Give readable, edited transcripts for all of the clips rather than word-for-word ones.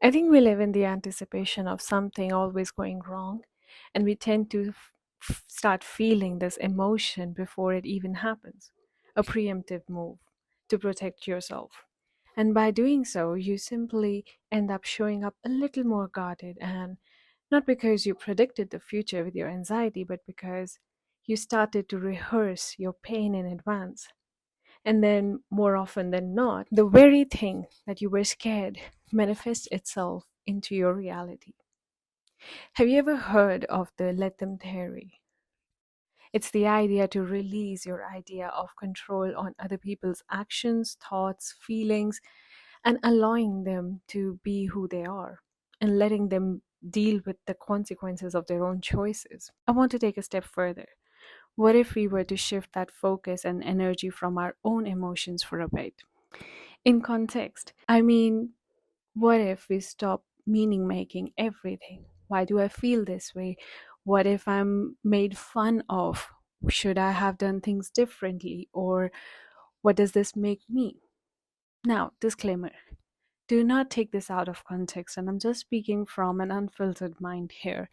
I think we live in the anticipation of something always going wrong, and we tend to start feeling this emotion before it even happens. A preemptive move to protect yourself. And by doing so, you simply end up showing up a little more guarded, and not because you predicted the future with your anxiety, but because you started to rehearse your pain in advance. And then, more often than not, the very thing that you were scared manifests itself into your reality. Have you ever heard of the let them theory? It's the idea to release your idea of control on other people's actions, thoughts, feelings, and allowing them to be who they are and letting them deal with the consequences of their own choices. I want to take a step further. What if we were to shift that focus and energy from our own emotions for a bit? In context, I mean, what if we stop meaning making everything? Why do I feel this way? What if I'm made fun of? Should I have done things differently? Or what does this make me? Now, disclaimer, do not take this out of context, and I'm just speaking from an unfiltered mind here.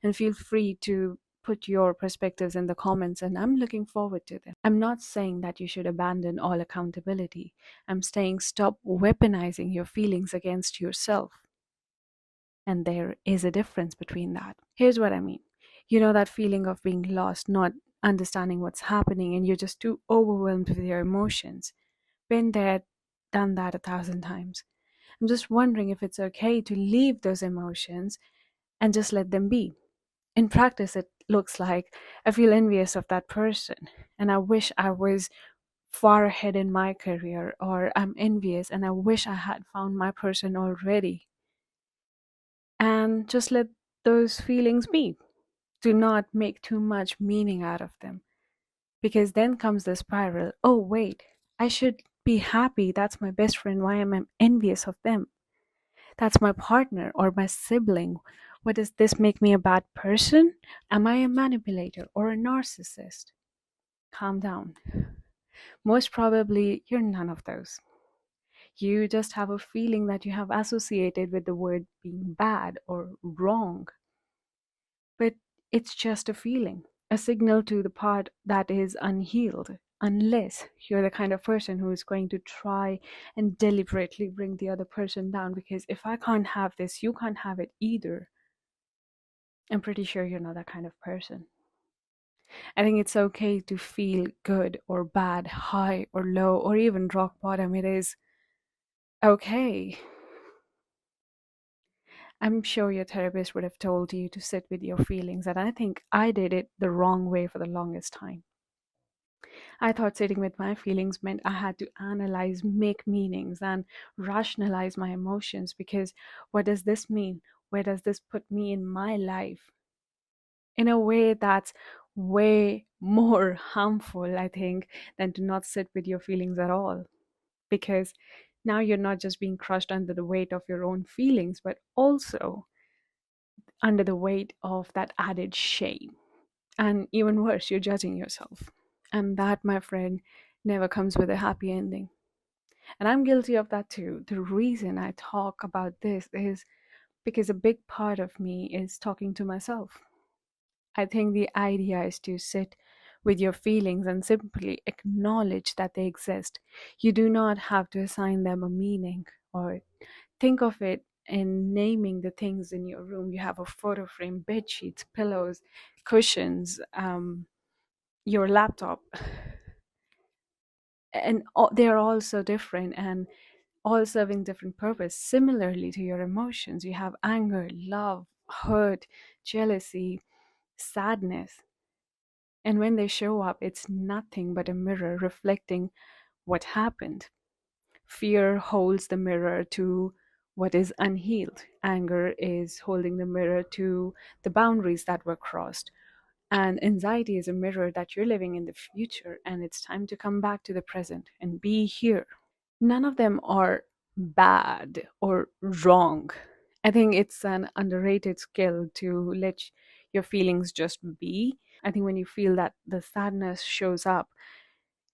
And feel free to put your perspectives in the comments, and I'm looking forward to them. I'm not saying that you should abandon all accountability. I'm saying stop weaponizing your feelings against yourself. And there is a difference between that. Here's what I mean. You know that feeling of being lost, not understanding what's happening, and you're just too overwhelmed with your emotions. Been there, done that 1,000 times. I'm just wondering if it's okay to leave those emotions and just let them be. In practice, it looks like I feel envious of that person and I wish I was far ahead in my career, or I'm envious and I wish I had found my person already. And just let those feelings be. Do not make too much meaning out of them, because then comes the spiral. Oh, wait, I should be happy. That's my best friend. Why am I envious of them? That's my partner or my sibling. What does this make me a bad person? Am I a manipulator or a narcissist? Calm down. Most probably, you're none of those. You just have a feeling that you have associated with the word being bad or wrong. But it's just a feeling, a signal to the part that is unhealed, unless you're the kind of person who is going to try and deliberately bring the other person down. Because if I can't have this, you can't have it either. I'm pretty sure you're not that kind of person. I think it's okay to feel good or bad, high or low, or even rock bottom. It is okay. I'm sure your therapist would have told you to sit with your feelings, and I think I did it the wrong way for the longest time. I thought sitting with my feelings meant I had to analyze, make meanings, and rationalize my emotions, because what does this mean? Where does this put me in my life? In a way that's way more harmful, I think, than to not sit with your feelings at all. Because now you're not just being crushed under the weight of your own feelings, but also under the weight of that added shame. And even worse, you're judging yourself. And that, my friend, never comes with a happy ending. And I'm guilty of that too. The reason I talk about this is because a big part of me is talking to myself. I think the idea is to sit with your feelings and simply acknowledge that they exist. You do not have to assign them a meaning, or think of it in naming the things in your room. You have a photo frame, bed sheets, pillows, cushions, your laptop, and they're all so different and all serving different purpose. Similarly to your emotions, you have anger, love, hurt, jealousy, sadness. And when they show up, it's nothing but a mirror reflecting what happened. Fear holds the mirror to what is unhealed. Anger is holding the mirror to the boundaries that were crossed. And anxiety is a mirror that you're living in the future, and it's time to come back to the present and be here. None of them are bad or wrong. I think it's an underrated skill to let your feelings just be. I think when you feel that the sadness shows up,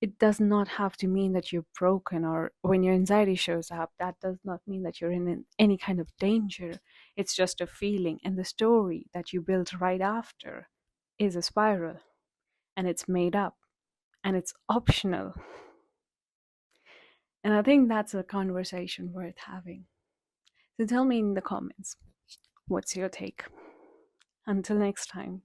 It does not have to mean that you're broken, or when your anxiety shows up, that does not mean that you're in any kind of danger. It's just a feeling. And the story that you build right after is a spiral, and it's made up, and it's optional. And I think that's a conversation worth having. So tell me in the comments, what's your take? Until next time.